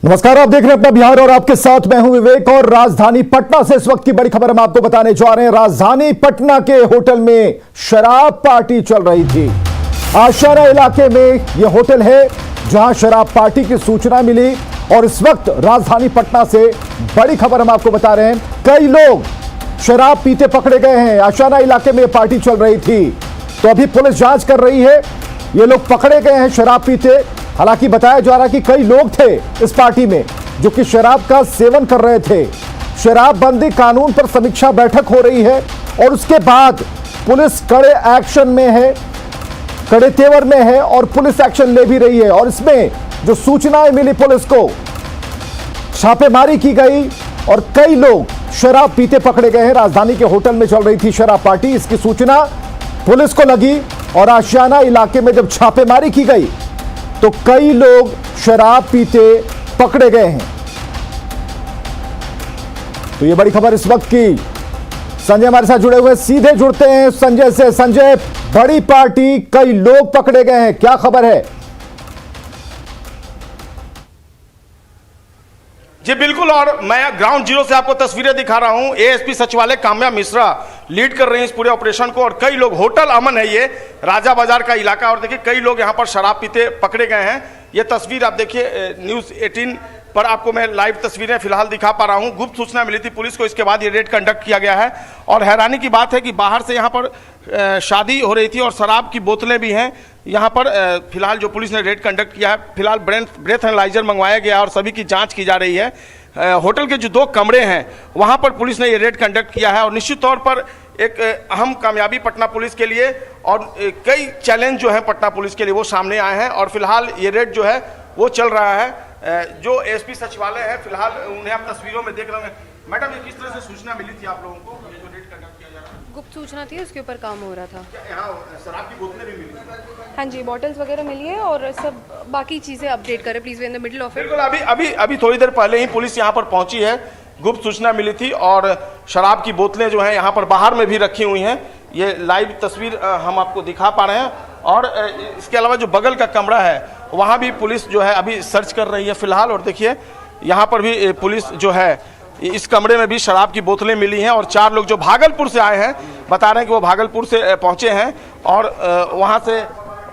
नमस्कार, आप देख रहे हैं अपना बिहार और आपके साथ मैं हूं विवेक। और राजधानी पटना से इस वक्त की बड़ी खबर हम आपको बताने जा रहे हैं। राजधानी पटना के होटल में शराब पार्टी चल रही थी। आशियाना इलाके में यह होटल है जहां शराब पार्टी की सूचना मिली और इस वक्त राजधानी पटना से बड़ी खबर हम आपको बता रहे हैं। कई लोग शराब पीते पकड़े गए हैं। आशियाना इलाके में यह पार्टी चल रही थी, तो अभी पुलिस जांच कर रही है। ये लोग पकड़े गए हैं शराब पीते। हालांकि बताया जा रहा है कि कई लोग थे इस पार्टी में जो कि शराब का सेवन कर रहे थे। शराबबंदी कानून पर समीक्षा बैठक हो रही है और उसके बाद पुलिस कड़े एक्शन में है, कड़े तेवर में है और पुलिस एक्शन ले भी रही है। और इसमें जो सूचनाएं मिली पुलिस को, छापेमारी की गई और कई लोग शराब पीते पकड़े गए हैं। राजधानी के होटल में चल रही थी शराब पार्टी, इसकी सूचना पुलिस को लगी और आशियाना इलाके में जब छापेमारी की गई तो कई लोग शराब पीते पकड़े गए हैं। तो ये बड़ी खबर इस वक्त की। संजय हमारे साथ जुड़े हुए, सीधे जुड़ते हैं संजय से। संजय, बड़ी पार्टी, कई लोग पकड़े गए हैं, क्या खबर है? जी बिल्कुल, और मैं ग्राउंड जीरो से आपको तस्वीरें दिखा रहा हूं। एएसपी सचिवालय काम्या मिश्रा लीड कर रही हैं इस पूरे ऑपरेशन को और कई लोग, होटल अमन है ये राजा बाजार का इलाका, और देखिए कई लोग यहां पर शराब पीते पकड़े गए हैं। ये तस्वीर आप देखिए न्यूज़ 18 पर आपको मैं लाइव तस्वीरें फिलहाल दिखा पा रहा हूं। गुप्त सूचना मिली थी पुलिस को, इसके बाद ये रेड कंडक्ट किया गया है। और हैरानी की बात है कि बाहर से यहाँ पर शादी हो रही थी और शराब की बोतलें भी हैं यहाँ पर। फिलहाल जो पुलिस ने रेड कंडक्ट किया है, फिलहाल ब्रेथ एनालाइजर मंगवाया गया और सभी की जांच की जा रही है। होटल के जो 2 कमरे हैं वहाँ पर पुलिस ने ये रेड कंडक्ट किया है और निश्चित तौर पर एक अहम कामयाबी पटना पुलिस के लिए, और कई चैलेंज जो है पटना पुलिस के लिए वो सामने आए हैं। और फिलहाल ये रेड जो है वो चल रहा है। जो एसपी सचिवालय है फिलहाल उन्हें आप तस्वीरों में देख रहे हैं। मैडम, ये किस तरह से सूचना मिली थी आप लोगों को, ये जो रेड कंडक्ट किया जा रहा है? गुप्त सूचना थी, उसके ऊपर काम हो रहा था। यहाँ शराब की बोतलें भी मिली? हाँ जी, बॉटल्स वगैरह मिली है और सब बाकी चीज़ें अपडेट करें please, we in the middle of it. बिल्कुल, अभी थोड़ी देर पहले ही पुलिस यहाँ पर पहुंची है। गुप्त सूचना मिली थी और शराब की बोतलें जो हैं यहाँ पर बाहर में भी रखी हुई हैं। ये लाइव तस्वीर हम आपको दिखा पा रहे हैं। और इसके अलावा जो बगल का कमरा है वहाँ भी पुलिस जो है अभी सर्च कर रही है फिलहाल। और देखिए यहाँ पर भी पुलिस जो है, इस कमरे में भी शराब की बोतलें मिली हैं। और 4 लोग जो भागलपुर से आए हैं बता रहे हैं कि वो भागलपुर से पहुँचे हैं और वहाँ से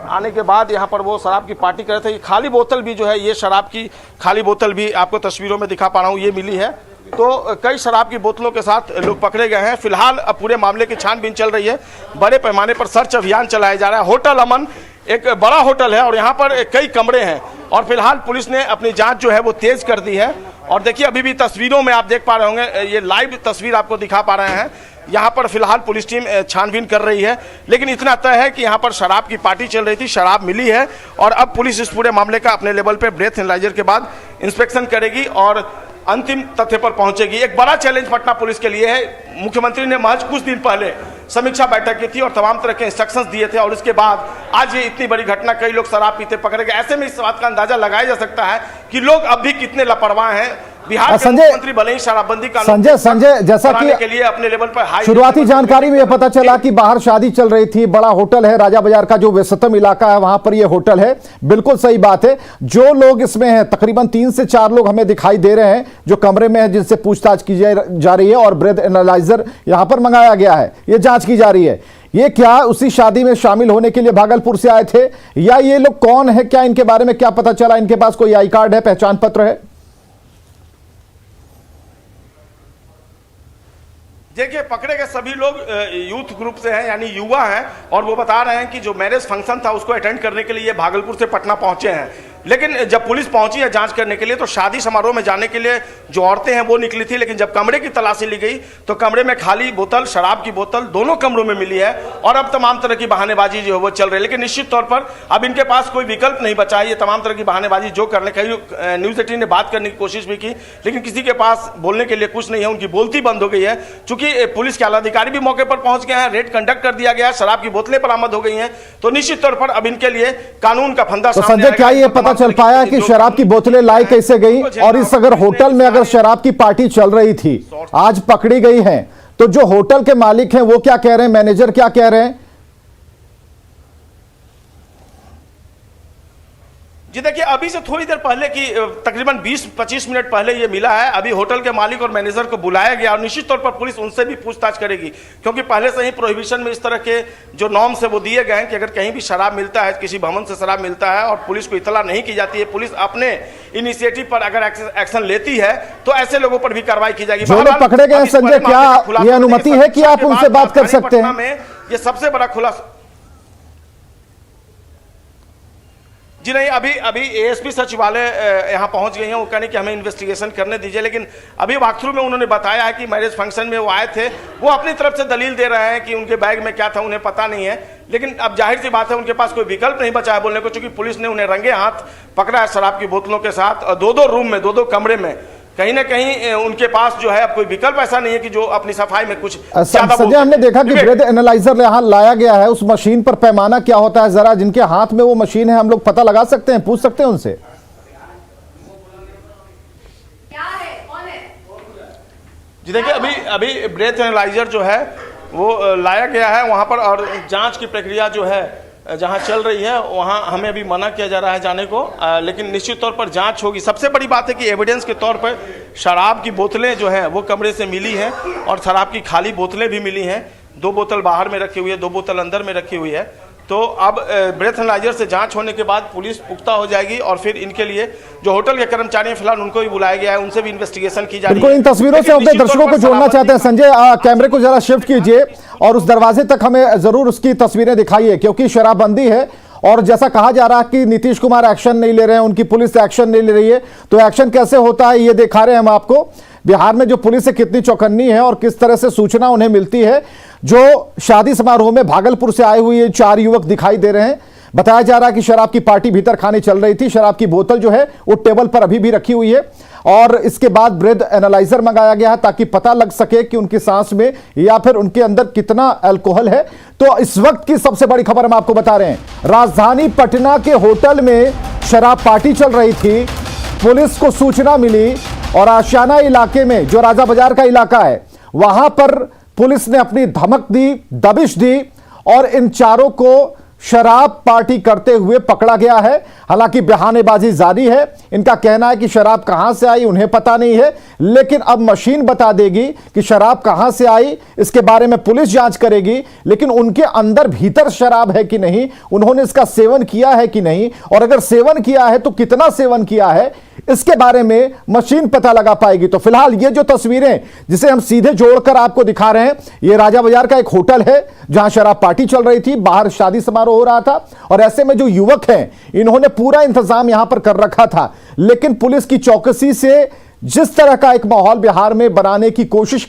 आने के बाद यहाँ पर वो शराब की पार्टी कर रहे थे। खाली बोतल भी जो है, ये शराब की खाली बोतल भी आपको तस्वीरों में दिखा पा रहा हूँ, ये मिली है। तो कई शराब की बोतलों के साथ लोग पकड़े गए हैं। फिलहाल अब पूरे मामले की छानबीन चल रही है। बड़े पैमाने पर सर्च अभियान चलाया जा रहा है। होटल अमन एक बड़ा होटल है और यहाँ पर कई कमरे हैं और फिलहाल पुलिस ने अपनी जांच जो है वो तेज कर दी है। और देखिए अभी भी तस्वीरों में आप देख पा रहे होंगे, ये लाइव तस्वीर आपको दिखा पा रहे हैं। यहाँ पर फिलहाल पुलिस टीम छानबीन कर रही है, लेकिन इतना तय है कि यहाँ पर शराब की पार्टी चल रही थी, शराब मिली है और अब पुलिस इस पूरे मामले का अपने लेवल पे ब्रेथ एनालाइजर के बाद इंस्पेक्शन करेगी और अंतिम तथ्य पर पहुंचेगी। एक बड़ा चैलेंज पटना पुलिस के लिए है। मुख्यमंत्री ने महज कुछ दिन पहले समीक्षा बैठक की थी और तमाम तरह के इंस्ट्रक्शंस दिए थे और उसके बाद आज ये इतनी बड़ी घटना, कई लोग शराब पीते पकड़े गए। ऐसे में इस बात का अंदाजा लगाया जा सकता है कि लोग अब भी कितने लापरवाह हैं। बिहार के मुख्यमंत्री भले ही शराबबंदी का संजय जैसा कि के लिए अपने लेवल पर शुरुआती जानकारी में यह पता चला कि बाहर शादी चल रही थी, बड़ा होटल है, राजा बाजार का जो व्यस्ततम इलाका है वहां पर यह होटल है। बिल्कुल सही बात है। जो लोग इसमें हैं, तकरीबन 3 से 4 लोग हमें दिखाई दे रहे हैं जो कमरे में है, जिनसे पूछताछ की जा रही है और ब्रेथ एनालाइजर यहां पर मंगाया गया है, यह जांच की जा रही है। ये क्या उसी शादी में शामिल होने के लिए भागलपुर से आए थे या ये लोग कौन है, क्या इनके बारे में क्या पता चला? इनके पास कोई आई कार्ड है, पहचान पत्र है? देखिए पकड़े गए सभी लोग यूथ ग्रुप से हैं, यानी युवा हैं और वो बता रहे हैं कि जो मैरिज फंक्शन था उसको अटेंड करने के लिए भागलपुर से पटना पहुंचे हैं। लेकिन जब पुलिस पहुंची है जांच करने के लिए तो शादी समारोह में जाने के लिए जो औरतें हैं वो निकली थी, लेकिन जब कमरे की तलाशी ली गई तो कमरे में खाली बोतल, शराब की बोतल दोनों कमरों में मिली है और अब तमाम तरह की बहानेबाजी जो है वो चल रही है। लेकिन निश्चित तौर पर अब इनके पास कोई विकल्प नहीं बचा है। ये तमाम तरह की बहानेबाजी जो करने, कई न्यूज़ 18 ने बात करने की कोशिश भी की लेकिन किसी के पास बोलने के लिए कुछ नहीं है, उनकी बोलती बंद हो गई है। चूंकि पुलिस के आलाधिकारी भी मौके पर पहुंच गए हैं, रेड कंडक्ट कर दिया गया है, शराब की बोतलें बरामद हो गई हैं, तो निश्चित तौर पर अब इनके लिए कानून का फंदा संजय, क्या ये पता चल पाया कि शराब की बोतलें लाई कैसे गई? और इस अगर होटल में अगर शराब की पार्टी चल रही थी, आज पकड़ी गई है, तो जो होटल के मालिक हैं वो क्या कह रहे हैं, मैनेजर क्या कह रहे हैं? जी देखिए, अभी से थोड़ी देर पहले की तकरीबन 20-25 मिनट पहले ये मिला है। अभी होटल के मालिक और मैनेजर को बुलाया गया और निश्चित तौर पर पुलिस उनसे भी पूछताछ करेगी, क्योंकि पहले से ही प्रोहिबिशन में इस तरह के जो नॉर्म्स है वो दिए गए हैं कि अगर कहीं भी शराब मिलता है, किसी भवन से शराब मिलता है और पुलिस को इतला नहीं की जाती है, पुलिस अपने इनिशिएटिव पर अगर एक्शन लेती है तो ऐसे लोगों पर भी कार्रवाई की जाएगी। जो लोग पकड़े गए संजय, क्या ये अनुमति है कि आप उनसे बात कर सकते हैं? ये सबसे बड़ा खुलासा जी नहीं, अभी एएसपी सचिवालय यहाँ पहुंच गए हैं। वो कहने कि हमें इन्वेस्टिगेशन करने दीजिए, लेकिन अभी वॉकथ्रू में उन्होंने बताया है कि मैरिज फंक्शन में वो आए थे, वो अपनी तरफ से दलील दे रहे हैं कि उनके बैग में क्या था उन्हें पता नहीं है। लेकिन अब जाहिर सी बात है उनके पास कोई विकल्प नहीं बचा है बोलने को, क्योंकि पुलिस ने उन्हें रंगे हाथ पकड़ा है शराब की बोतलों के साथ, और दो रूम में, दो कमरे में। कहीं ना कहीं उनके पास जो है अब कोई विकल्प ऐसा नहीं है कि जो अपनी सफाई में कुछ संजय, हमने देखा कि ब्रेथ एनालाइजर यहाँ लाया गया है। उस मशीन पर पैमाना क्या होता है, जरा जिनके हाथ में वो मशीन है हम लोग पता लगा सकते हैं, पूछ सकते हैं उनसे? जी देखिए, अभी ब्रेथ एनालाइजर जो है वो लाया गया है वहां पर, और जांच की प्रक्रिया जो है जहां चल रही है वहां हमें अभी मना किया जा रहा है जाने को, लेकिन निश्चित तौर पर जांच होगी। सबसे बड़ी बात है कि एविडेंस के तौर पर शराब की बोतलें जो हैं वो कमरे से मिली हैं, और शराब की खाली बोतलें भी मिली हैं। 2 बोतल बाहर में रखी हुई है, 2 बोतल अंदर में रखी हुई है। तो अब ब्रेथ एनालाइजर से जांच होने के बाद पुलिस पुख्ता हो जाएगी, और फिर इनके लिए जो होटल के कर्मचारी हैं फिलहाल उनको भी बुलाया गया है, उनसे भी इन्वेस्टिगेशन की जा रही है। इन तस्वीरों से अपने दर्शकों को जोड़ना चाहते हैं संजय, कैमरे को जरा शिफ्ट कीजिए और उस दरवाजे तक हमें जरूर उसकी तस्वीरें दिखाइए, क्योंकि शराबबंदी है और जैसा कहा जा रहा है कि नीतीश कुमार एक्शन नहीं ले रहे हैं, उनकी पुलिस एक्शन नहीं ले रही है, तो एक्शन कैसे होता है ये दिखा रहे हैं हम आपको। बिहार में जो पुलिस है कितनी चौकन्नी है और किस तरह से सूचना उन्हें मिलती है। जो शादी समारोह में भागलपुर से आए हुए 4 युवक दिखाई दे रहे हैं, बताया जा रहा है कि शराब की पार्टी भीतर खाने चल रही थी, शराब की बोतल जो है वो टेबल पर अभी भी रखी हुई है, और इसके बाद ब्रेथ एनालाइजर मंगाया गया है ताकि पता लग सके कि उनकी सांस में या फिर उनके अंदर कितना अल्कोहल है। तो इस वक्त की सबसे बड़ी खबर हम आपको बता रहे हैं, राजधानी पटना के होटल में शराब पार्टी चल रही थी, पुलिस को सूचना मिली और आशियाना इलाके में जो राजा बाजार का इलाका है वहां पर पुलिस ने अपनी धमक दी, दबिश दी, और इन चारों को शराब पार्टी करते हुए पकड़ा गया है। हालांकि बहानेबाजी जारी है, इनका कहना है कि शराब कहां से आई उन्हें पता नहीं है, लेकिन अब मशीन बता देगी कि शराब कहां से आई, इसके बारे में पुलिस जांच करेगी। लेकिन उनके अंदर भीतर शराब है कि नहीं, उन्होंने इसका सेवन किया है कि नहीं, और अगर सेवन किया है तो कितना सेवन किया है, इसके बारे में मशीन पता लगा पाएगी। तो फिलहाल ये जो तस्वीरें जिसे हम सीधे जोड़कर आपको दिखा रहे हैं, ये राजा बाजार का एक होटल है जहां शराब पार्टी चल रही थी, बाहर शादी समारोह हो रहा था, और ऐसे में जो युवक हैं इन्होंने पूरा इंतजाम यहां पर कर रखा था। लेकिन पुलिस की चौकसी से जिस तरह का एक माहौल बिहार में बनाने की कोशिश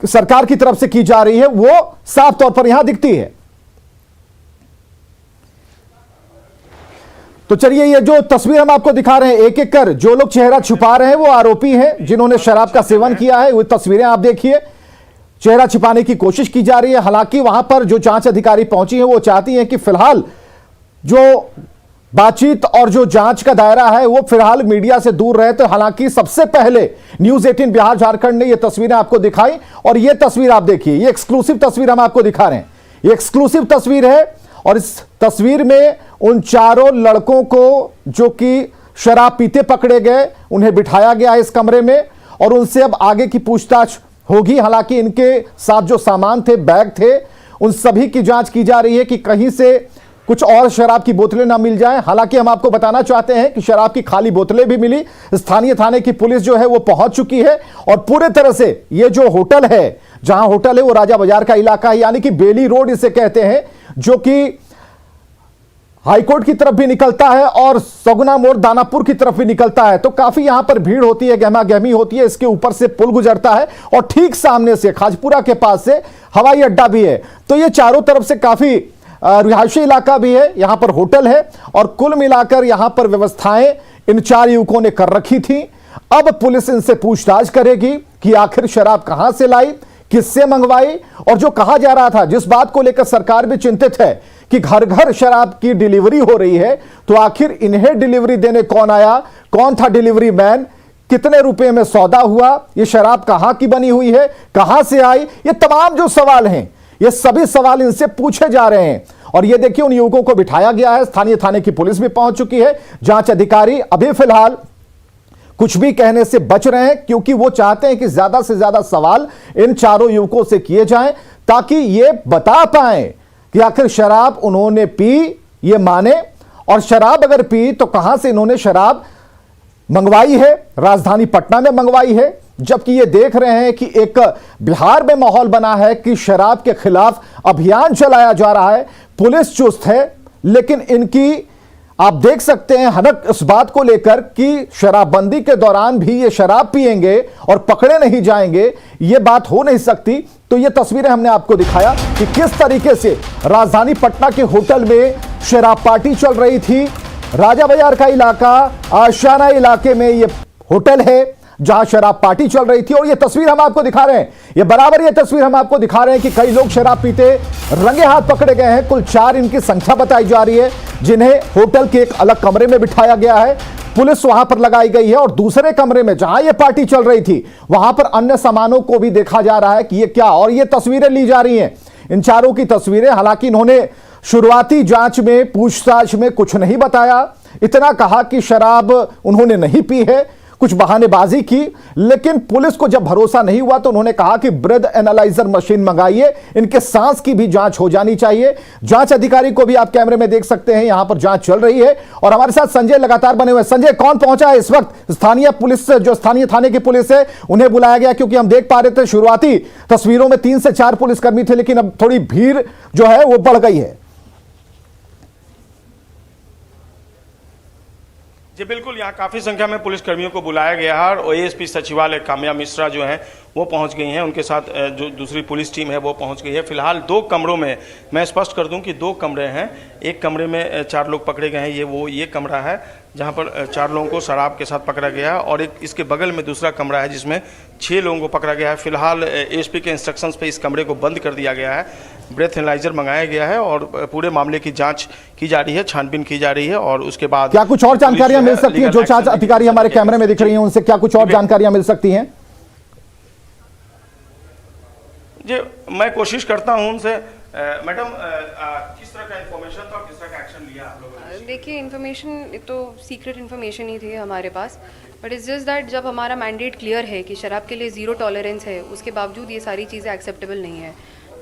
सरकार की तरफ से की जा रही है वो साफ तौर पर यहां दिखती है। तो चलिए, ये जो तस्वीर हम आपको दिखा रहे हैं, एक एक कर जो लोग चेहरा छुपा रहे हैं वो आरोपी हैं जिन्होंने शराब का सेवन किया है। वो तस्वीरें आप देखिए, चेहरा छिपाने की कोशिश की जा रही है। हालांकि वहां पर जो जांच अधिकारी पहुंची है वो चाहती हैं कि फिलहाल जो बातचीत और जो जांच का दायरा है वो फिलहाल मीडिया से दूर रहे। तो हालांकि सबसे पहले न्यूज 18 बिहार झारखंड ने ये तस्वीरें आपको दिखाई, और ये तस्वीर आप देखिए, ये एक्सक्लूसिव तस्वीर हम आपको दिखा रहे हैं। ये एक्सक्लूसिव तस्वीर है, और इस तस्वीर में उन चारों लड़कों को जो कि शराब पीते पकड़े गए उन्हें बिठाया गया है इस कमरे में, और उनसे अब आगे की पूछताछ होगी। हालांकि इनके साथ जो सामान थे, बैग थे, उन सभी की जांच की जा रही है कि कहीं से कुछ और शराब की बोतलें ना मिल जाएं। हालांकि हम आपको बताना चाहते हैं कि शराब की खाली बोतलें भी मिली। स्थानीय थाने की पुलिस जो है वो पहुंच चुकी है, और पूरे तरह से ये जो होटल है, जहां होटल है वो राजा बाजार का इलाका है, यानी कि बेली रोड इसे कहते हैं, जो कि हाईकोर्ट की तरफ भी निकलता है और सगुना मोड़ दानापुर की तरफ भी निकलता है। तो काफी यहां पर भीड़ होती है, गहमा गहमी होती है। इसके ऊपर से पुल गुजरता है और ठीक सामने से खाजपुरा के पास से हवाई अड्डा भी है। तो ये चारों तरफ से काफी रिहायशी इलाका भी है, यहां पर होटल है, और कुल मिलाकर यहां पर व्यवस्थाएं इन 4 युवकों ने कर रखी थी। अब पुलिस इनसे पूछताछ करेगी कि आखिर शराब कहां से लाई, किससे मंगवाई, और जो कहा जा रहा था, जिस बात को लेकर सरकार भी चिंतित है कि घर घर शराब की डिलीवरी हो रही है, तो आखिर इन्हें डिलीवरी देने कौन आया, कौन था डिलीवरी मैन, कितने रुपए में सौदा हुआ, ये शराब कहां की बनी हुई है, कहां से आई, ये तमाम जो सवाल हैं ये सभी सवाल इनसे पूछे जा रहे हैं। और ये देखिए उन युवकों को बिठाया गया है। स्थानीय थाने की पुलिस भी पहुंच चुकी है। जांच अधिकारी अभी फिलहाल कुछ भी कहने से बच रहे हैं, क्योंकि वो चाहते हैं कि ज्यादा से ज्यादा सवाल इन चारों युवकों से किए जाएं, ताकि ये बता पाएं कि आखिर शराब उन्होंने पी, ये माने, और शराब अगर पी तो कहां से इन्होंने शराब मंगवाई है। राजधानी पटना में मंगवाई है, जबकि ये देख रहे हैं कि एक बिहार में माहौल बना है कि शराब के खिलाफ अभियान चलाया जा रहा है, पुलिस चुस्त है, लेकिन इनकी आप देख सकते हैं हनक इस बात को लेकर कि शराबबंदी के दौरान भी ये शराब पिएंगे और पकड़े नहीं जाएंगे, ये बात हो नहीं सकती। तो ये तस्वीरें हमने आपको दिखाया कि किस तरीके से राजधानी पटना के होटल में शराब पार्टी चल रही थी। राजा बाजार का इलाका, आशियाना इलाके में ये होटल है जहां शराब पार्टी चल रही थी, और ये तस्वीर हम आपको दिखा रहे हैं, ये बराबर ये तस्वीर हम आपको दिखा रहे हैं कि कई लोग शराब पीते रंगे हाथ पकड़े गए हैं। कुल 4 इनकी संख्या बताई जा रही है, जिन्हें होटल के एक अलग कमरे में बिठाया गया है। पुलिस वहां पर लगाई गई है और दूसरे कमरे में जहां ये पार्टी चल रही थी वहां पर अन्य सामानों को भी देखा जा रहा है कि ये क्या, और ये तस्वीरें ली जा रही हैं, इन चारों की तस्वीरें। हालांकि इन्होंने शुरुआती जांच में, पूछताछ में कुछ नहीं बताया, इतना कहा कि शराब उन्होंने नहीं पी है, कुछ बहानेबाजी की। लेकिन पुलिस को जब भरोसा नहीं हुआ तो उन्होंने कहा कि ब्रेथ एनालाइजर मशीन मंगाइए, इनके सांस की भी जांच हो जानी चाहिए। जांच अधिकारी को भी आप कैमरे में देख सकते हैं, यहां पर जांच चल रही है। और हमारे साथ संजय लगातार बने हुए हैं। संजय, कौन पहुंचा है इस वक्त? स्थानीय पुलिस, जो स्थानीय थाने की पुलिस है, उन्हें बुलाया गया, क्योंकि हम देख पा रहे थे शुरुआती तस्वीरों में 3 से 4 पुलिसकर्मी थे, लेकिन अब थोड़ी भीड़ जो है वो बढ़ गई है। जी बिल्कुल, यहाँ काफ़ी संख्या में पुलिसकर्मियों को बुलाया गया है और एएसपी सचिवालय काम्या मिश्रा जो हैं वो पहुंच गई हैं, उनके साथ जो दूसरी पुलिस टीम है वो पहुंच गई है। फिलहाल 2 कमरों में, मैं स्पष्ट कर दूं कि 2 कमरे हैं। एक कमरे में 4 लोग पकड़े गए हैं, ये कमरा है जहां पर 4 लोगों को शराब के साथ पकड़ा गया है, और एक इसके बगल में दूसरा कमरा है जिसमें 6 लोगों को पकड़ा गया है। फिलहाल एएसपी के इंस्ट्रक्शंस पे इस कमरे को बंद कर दिया गया है, ब्रेथ एनालाइजर मंगाया गया है और पूरे मामले की जांच की जा रही है, छानबीन की जा रही है। और उसके बाद क्या कुछ और जानकारियां मिल सकती हैं? जो 4 अधिकारी हमारे कैमरे में दिख रही हैं, उनसे क्या कुछ और जानकारियां मिल सकती हैं? जी मैं कोशिश करता हूं उनसे। मैडम, किस तरह का इंफॉर्मेशन था और किस तरह का एक्शन लिया आप लोगों ने? देखिए, इन्फॉर्मेशन तो सीक्रेट इन्फॉर्मेशन ही थी हमारे पास, बट इट्स जस्ट दैट जब हमारा मैंडेट क्लियर है कि शराब के लिए 0 टॉलरेंस है, उसके बावजूद ये सारी चीज़ें एक्सेप्टेबल नहीं है।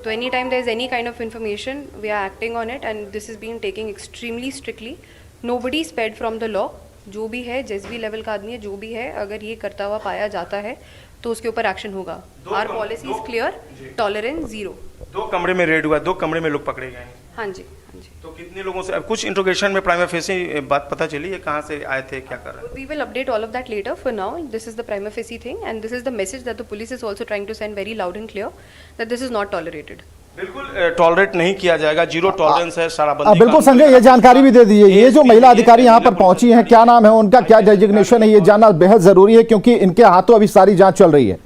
तो any time there is any kind of information, we are acting on it and this is being taking extremely strictly. Nobody is spared from the law. जो भी है, जिस भी लेवल का आदमी है, जो भी है, अगर ये करता हुआ पाया जाता है तो उसके ऊपर एक्शन होगा। Our policy is clear, tolerance 0। 2 कमरे में रेड हुआ, 2 कमरे में लोग पकड़े गए हैं। हाँ जी, हाँ जी। तो कितने लोगों से कुछ इंट्रोगेशन में प्राइमा फेसी बात पता चली है, कहाँ से आए थे, क्या कर रहे हैं? We will update all of that later. For now, this is the prima facie thing, and this is the message that the police is also trying to send very loud and clear that this is not tolerated. बिल्कुल tolerate नहीं किया जाएगा, 0 tolerance है शराबबंदी। बिल्कुल संजय, ये जानकारी भी दे दीजिए। ये जो महिला अधिकारी यहाँ पर पहुंची हैं, क्या नाम है उनका, क्या डेजिग्नेशन है, ये जानना बेहद जरूरी है, क्योंकि इनके हाथों अभी सारी जांच चल रही है।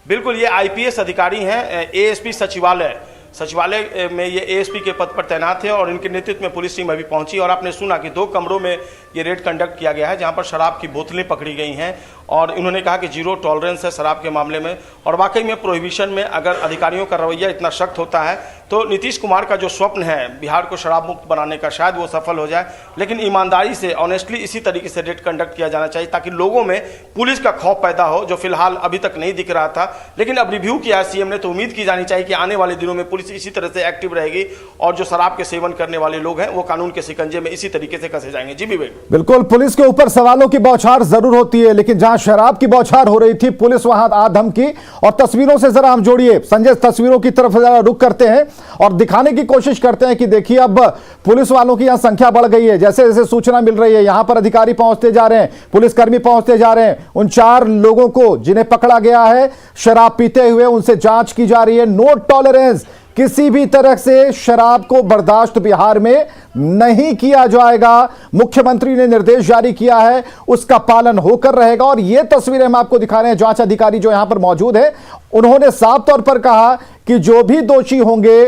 बिल्कुल ये आईपीएस अधिकारी हैं, एएसपी सचिवालय में ये एएसपी के पद पर तैनात है और इनके नेतृत्व में पुलिस टीम अभी पहुंची। और आपने सुना कि 2 कमरों में ये रेड कंडक्ट किया गया है जहां पर शराब की बोतलें पकड़ी गई हैं, और इन्होंने कहा कि 0 टॉलरेंस है शराब के मामले में। और वाकई में प्रोहिबिशन में अगर अधिकारियों का रवैया इतना सख्त होता है तो नीतीश कुमार का जो स्वप्न है बिहार को शराब मुक्त बनाने का, शायद वो सफल हो जाए। लेकिन ईमानदारी से, ऑनेस्टली इसी तरीके से रेड कंडक्ट किया जाना चाहिए, ताकि लोगों में पुलिस का खौफ पैदा हो, जो फिलहाल अभी तक नहीं दिख रहा था। लेकिन अब रिव्यू किया है सीएम ने, तो उम्मीद की जानी चाहिए कि आने वाले दिनों में पुलिस इसी तरह से एक्टिव रहेगी और जो शराब के सेवन करने वाले लोग हैं वो कानून के शिकंजे में इसी तरीके से कसे जाएंगे। जी विवेक। बिल्कुल, पुलिस के ऊपर सवालों की बौछार जरूर होती है, लेकिन जहां शराब की बौछार हो रही थी, पुलिस वहां आधम की। और तस्वीरों से जरा हम जोड़िए संजय, तस्वीरों की तरफ जरा रुख करते हैं और दिखाने की कोशिश करते हैं कि देखिए अब पुलिस वालों की यहां संख्या बढ़ गई है। जैसे जैसे सूचना मिल रही है, यहां पर अधिकारी पहुंचते जा रहे हैं, पुलिसकर्मी पहुंचते जा रहे हैं। उन 4 लोगों को जिन्हें पकड़ा गया है शराब पीते हुए, उनसे जांच की जा रही है। नो टॉलरेंस, किसी भी तरह से शराब को बर्दाश्त बिहार में नहीं किया जाएगा। मुख्यमंत्री ने निर्देश जारी किया है, उसका पालन होकर रहेगा। और ये तस्वीरें हम आपको दिखा रहे हैं, जांच अधिकारी जो यहां पर मौजूद है, उन्होंने साफ तौर पर कहा कि जो भी दोषी होंगे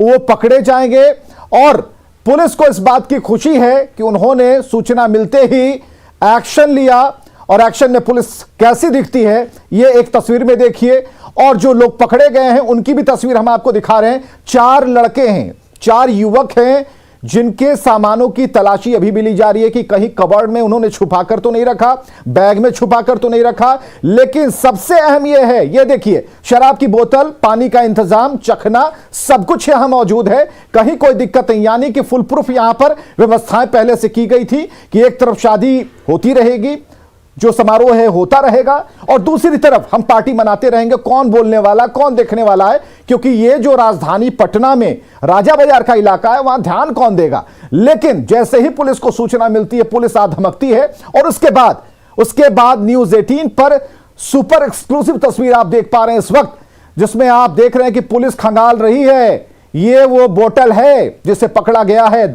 वो पकड़े जाएंगे। और पुलिस को इस बात की खुशी है कि उन्होंने सूचना मिलते ही एक्शन लिया और एक्शन में पुलिस कैसी दिखती है ये एक तस्वीर में देखिए। और जो लोग पकड़े गए हैं उनकी भी तस्वीर हम आपको दिखा रहे हैं। 4 लड़के हैं, 4 युवक हैं जिनके सामानों की तलाशी अभी भी ली जा रही है कि कहीं कबर्ड में उन्होंने छुपाकर तो नहीं रखा, बैग में छुपाकर तो नहीं रखा। लेकिन सबसे अहम यह है, यह देखिए, शराब की बोतल, पानी का इंतजाम, चखना, सब कुछ यहां मौजूद है, कहीं कोई दिक्कत नहीं। यानी कि फुल प्रूफ यहां पर व्यवस्थाएं पहले से की गई थी कि एक तरफ शादी होती रहेगी, जो समारोह है होता रहेगा, और दूसरी तरफ हम पार्टी मनाते रहेंगे। कौन बोलने वाला, कौन देखने वाला है, क्योंकि ये जो राजधानी पटना में राजा बाजार का इलाका है, वहां ध्यान कौन देगा। लेकिन जैसे ही पुलिस को सूचना मिलती है, पुलिस आ धमकती है। और उसके बाद न्यूज़ 18 पर सुपर एक्सक्लूसिव तस्वीर आप देख पा रहे हैं इस वक्त, जिसमें आप देख रहे हैं कि पुलिस खंगाल रही है। ये वो बोतल है जिसे पकड़ा गया है।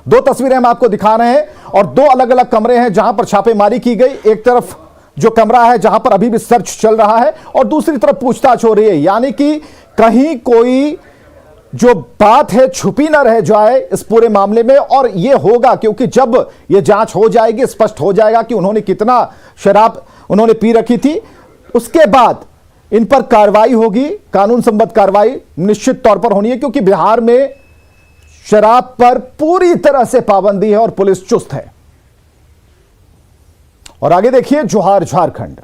दो तस्वीरें हम आपको दिखा रहे हैं, और 2 अलग अलग कमरे हैं जहां पर छापेमारी की गई। एक तरफ जो कमरा है जहां पर अभी भी सर्च चल रहा है, और दूसरी तरफ पूछताछ हो रही है। यानी कि कहीं कोई जो बात है छुपी ना रह जाए इस पूरे मामले में। और यह होगा क्योंकि जब यह जांच हो जाएगी, स्पष्ट हो जाएगा कि उन्होंने कितना शराब उन्होंने पी रखी थी, उसके बाद इन पर कार्रवाई होगी, कानून संबद्ध कार्रवाई निश्चित तौर पर होनी है। क्योंकि बिहार में शराब पर पूरी तरह से पाबंदी है और पुलिस चुस्त है। और आगे देखिए, जोहार झारखंड।